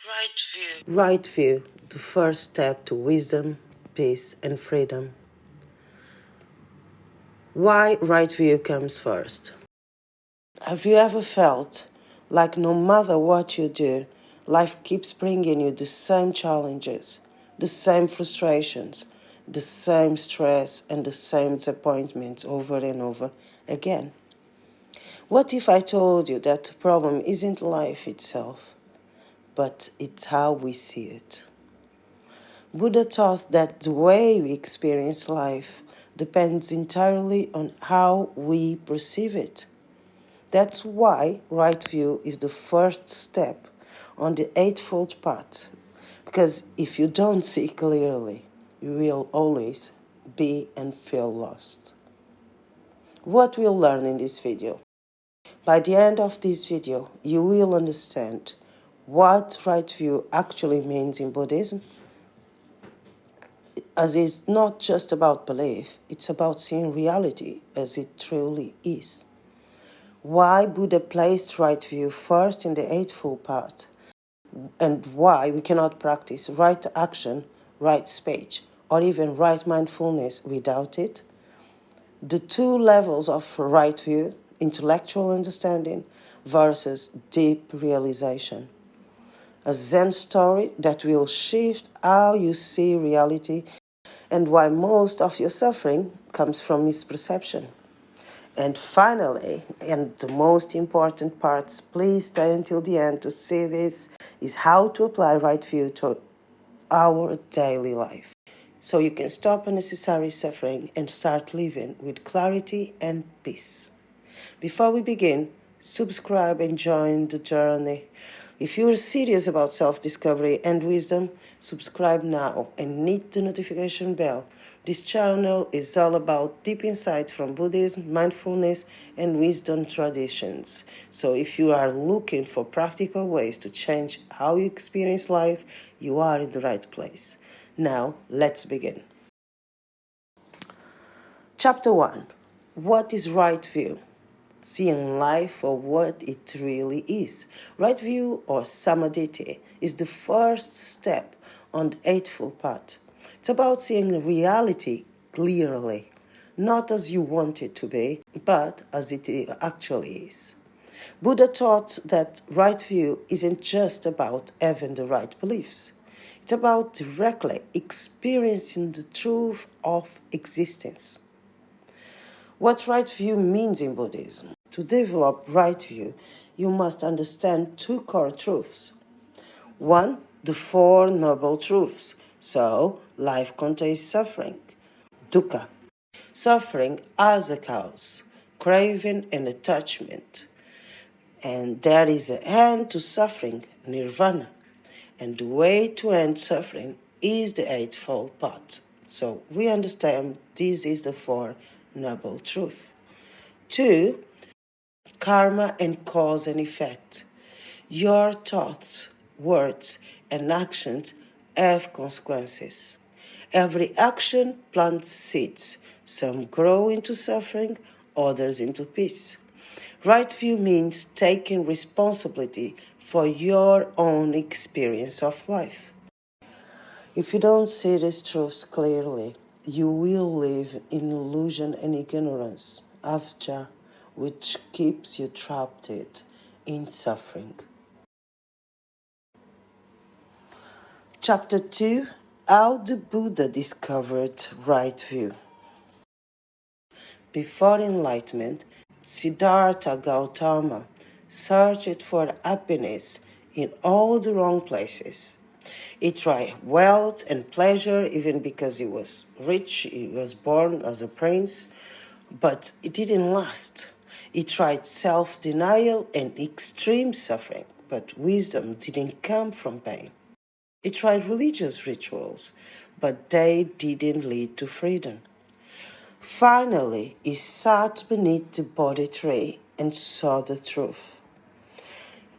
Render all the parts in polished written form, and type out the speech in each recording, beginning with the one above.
Right view. Right view, the first step to wisdom, peace, and freedom. Why right view comes first? Have you ever felt like no matter what you do, life keeps bringing you the same challenges, the same frustrations, the same stress, and the same disappointments over and over again? What if I told you that the problem isn't life itself, but it's how we see it? Buddha taught that the way we experience life depends entirely on how we perceive it. That's why right view is the first step on the Eightfold Path. Because if you don't see clearly, you will always be and feel lost. What we'll learn in this video? By the end of this video, you will understand what right view actually means in Buddhism, as it's not just about belief, it's about seeing reality as it truly is. Why Buddha placed right view first in the Eightfold Path, and why we cannot practice right action, right speech, or even right mindfulness without it. The two levels of right view, intellectual understanding versus deep realization. A Zen story that will shift how you see reality and why most of your suffering comes from misperception. And finally, and the most important parts, please stay until the end to see this, is how to apply right view to our daily life. So you can stop unnecessary suffering and start living with clarity and peace. Before we begin, subscribe and join the journey. If you are serious about self-discovery and wisdom, subscribe now and hit the notification bell. This channel is all about deep insights from Buddhism, mindfulness, and wisdom traditions. So if you are looking for practical ways to change how you experience life, you are in the right place. Now, let's begin. Chapter 1. What is right view? Seeing life for what it really is. Right view, or samadhi, is the first step on the Eightfold Path. It's about seeing reality clearly, not as you want it to be, but as it actually is. Buddha taught that right view isn't just about having the right beliefs. It's about directly experiencing the truth of existence. What right view means in Buddhism? To develop right view, you must understand two core truths. One, the Four Noble Truths. So, life contains suffering, dukkha. Suffering as a cause, craving and attachment. And there is an end to suffering, nirvana. And the way to end suffering is the Eightfold Path. So, we understand this is the Four Noble Truths. 2. Karma and cause and effect. Your thoughts, words, and actions have consequences. Every action plants seeds. Some grow into suffering, others into peace. Right view means taking responsibility for your own experience of life. If you don't see these truths clearly, you will live in illusion and ignorance, avijja, which keeps you trapped in suffering. Chapter 2. How the Buddha discovered right view. Before enlightenment, Siddhartha Gautama searched for happiness in all the wrong places. He tried wealth and pleasure even because he was rich, he was born as a prince, but it didn't last. He tried self-denial and extreme suffering, but wisdom didn't come from pain. He tried religious rituals, but they didn't lead to freedom. Finally, he sat beneath the Bodhi tree and saw the truth.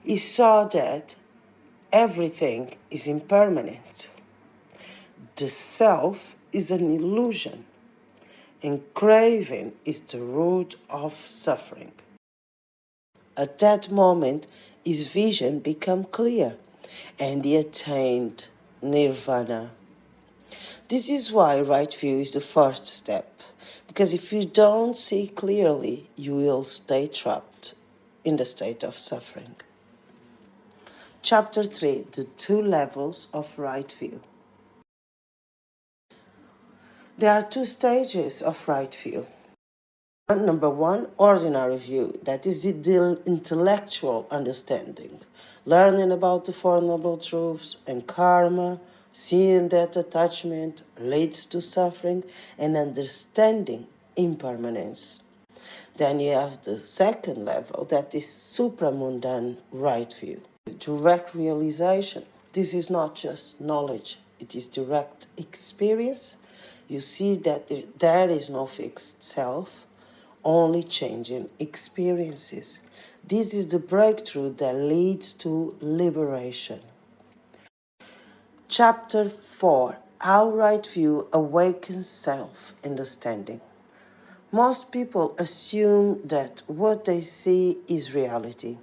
He saw that everything is impermanent. The self is an illusion, and craving is the root of suffering. At that moment, his vision became clear. and he attained nirvana. This is why right view is the first step, because if you don't see clearly, you will stay trapped in the state of suffering. Chapter 3, the 2 levels of right view. There are 2 stages of right view. Number 1, ordinary view, that is the intellectual understanding, learning about the Four Noble Truths and karma, seeing that attachment leads to suffering, and understanding impermanence. Then you have the second level, that is supramundane right view, direct realization. This is not just knowledge, it is direct experience. You see that there is no fixed self, only changing experiences. This is the breakthrough that leads to liberation. Chapter 4, How Right View Awakens Self-Understanding. Most people assume that what they see is reality.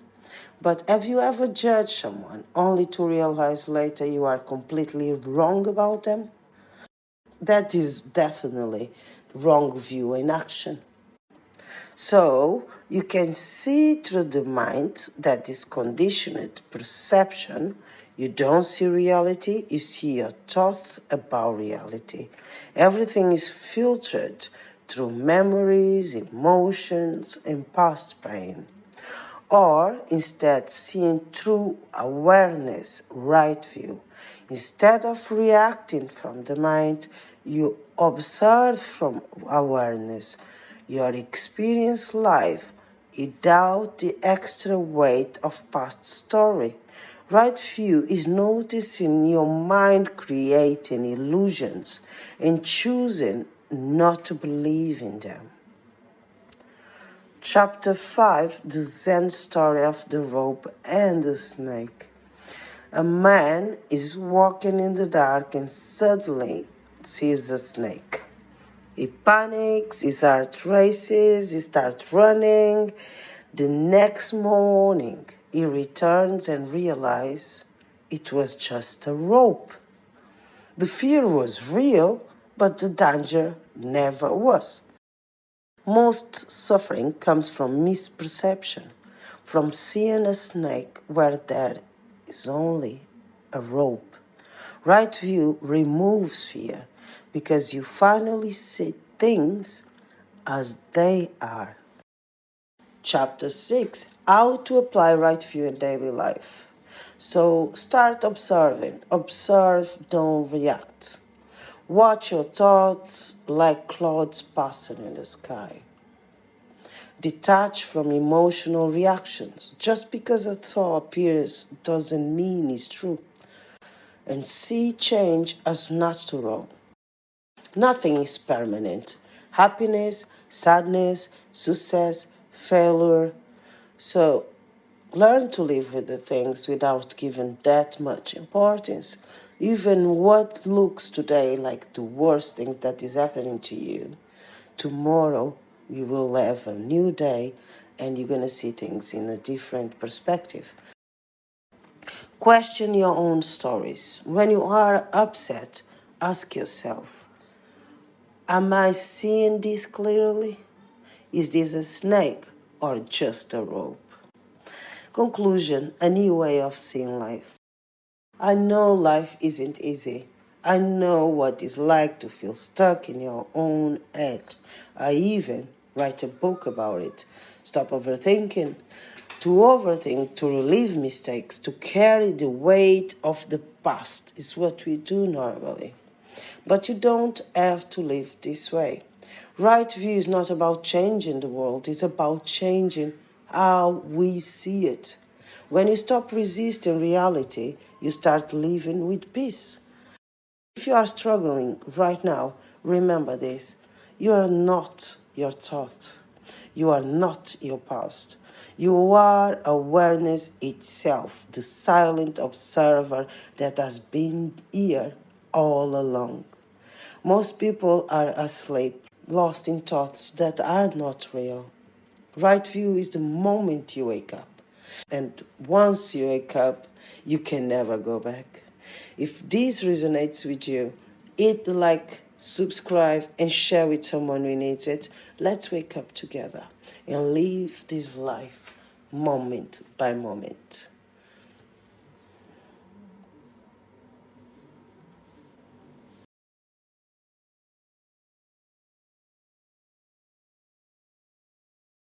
But have you ever judged someone only to realize later you are completely wrong about them? That is definitely wrong view in action. So you can see through the mind that is conditioned perception. You don't see reality, you see your thoughts about reality. Everything is filtered through memories, emotions, and past pain. Or instead seeing through awareness, right view. Instead of reacting from the mind, you observe from awareness your experience life without the extra weight of past story. Right view is noticing your mind creating illusions and choosing not to believe in them. Chapter 5, the Zen story of the rope and the snake. A man is walking in the dark and suddenly sees a snake. He panics, his heart races, he starts running. The next morning, he returns and realizes it was just a rope. The fear was real, but the danger never was. Most suffering comes from misperception, from seeing a snake where there is only a rope. Right view removes fear because you finally see things as they are. Chapter 6, How to apply right view in daily life. So start observing. Observe, don't react. Watch your thoughts like clouds passing in the sky. Detach from emotional reactions. Just because a thought appears doesn't mean it's true. And see change as natural. Nothing is permanent. Happiness, sadness, success, failure. So learn to live with the things without giving that much importance. Even what looks today like the worst thing that is happening to you, tomorrow you will have a new day and you're going to see things in a different perspective. Question your own stories. When you are upset, ask yourself, am I seeing this clearly? Is this a snake or just a rope? Conclusion, a new way of seeing life. I know life isn't easy. I know what it's like to feel stuck in your own head. I even write a book about it. Stop overthinking. To overthink, to relieve mistakes, to carry the weight of the past is what we do normally. But you don't have to live this way. Right view is not about changing the world, it's about changing how we see it. When you stop resisting reality, you start living with peace. If you are struggling right now, remember this. You are not your thought. You are not your past. You are awareness itself, the silent observer that has been here all along. Most people are asleep, lost in thoughts that are not real. Right view is the moment you wake up. And once you wake up, you can never go back. If this resonates with you, hit the like, subscribe, and share with someone who needs it. Let's wake up together and live this life moment by moment.